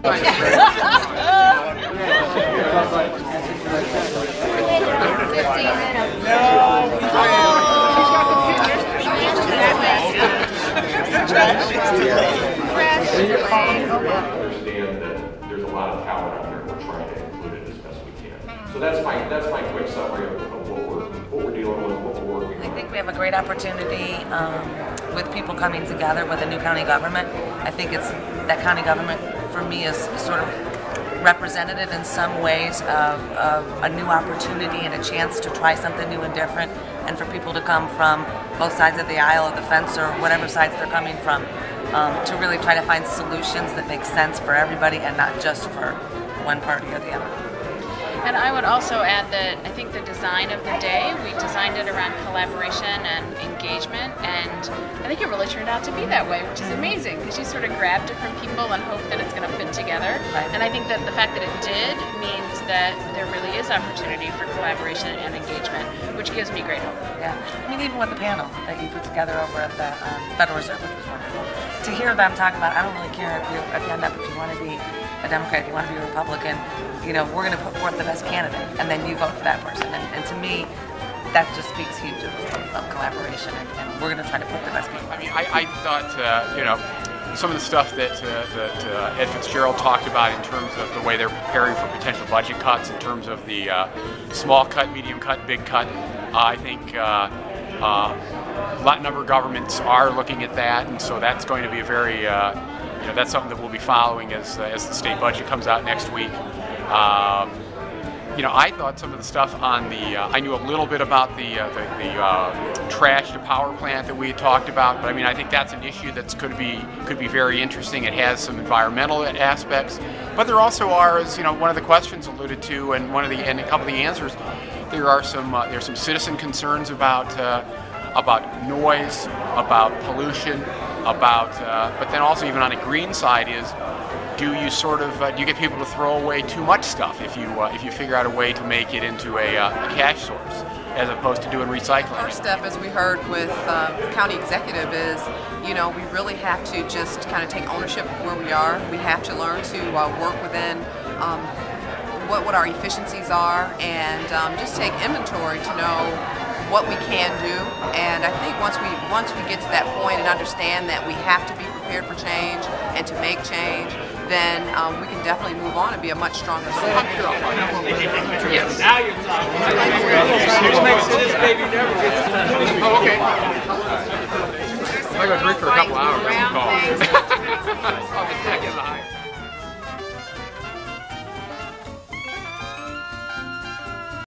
Understand that there's a lot of talent out here. We're trying to include it as best we can. So that's my quick summary of what we're dealing with, what we're working on. I think we have a great opportunity with people coming together with a new county government. I think it's that county government for me is sort of representative in some ways of a new opportunity and a chance to try something new and different, and for people to come from both sides of the aisle of the fence or whatever sides they're coming from, to really try to find solutions that make sense for everybody and not just for one party or the other. And I would also add that I think the design of the day, we designed it around collaboration and engagement, and I think it really turned out to be that way, which is amazing because you sort of grab different people and hope that it's going to fit together. Right. And I think that the fact that it did means that there really is opportunity for collaboration and engagement, which gives me great hope. Yeah, I mean, even with the panel that you put together over at the Federal Reserve, which was wonderful, to hear them talk about, I don't really care if you end up, if you want to be a Democrat, if you want to be a Republican, you know, we're going to put forth the best candidate, and then you vote for that person. And to me, that just speaks huge of collaboration, and we're going to try to put the best people. I mean, I thought, you know, some of the stuff that Ed Fitzgerald talked about in terms of the way they're preparing for potential budget cuts, in terms of the small cut, medium cut, big cut, I think a lot number of governments are looking at that, and so that's going to be a very, you know, that's something that we'll be following as the state budget comes out next week. You know, I thought some of the stuff on the, I knew a little bit about the trash to power plant that we had talked about, but I mean, I think that's an issue that's could be very interesting. It has some environmental aspects, but there also are, as you know, one of the questions alluded to, and a couple of the answers, there's some citizen concerns about noise, about pollution, but then also even on a green side is, do you sort of do you get people to throw away too much stuff if you figure out a way to make it into a cash source as opposed to doing recycling? First step, as we heard with the county executive, is, you know, we really have to just kind of take ownership of where we are. We have to learn to work within what our efficiencies are, and just take inventory to know what we can do. And I think once we get to that point and understand that we have to be prepared for change and to make change, then we can definitely move on and be a much stronger city. Yes. Now you're talking. Oh, okay. I got to drink for a couple hours.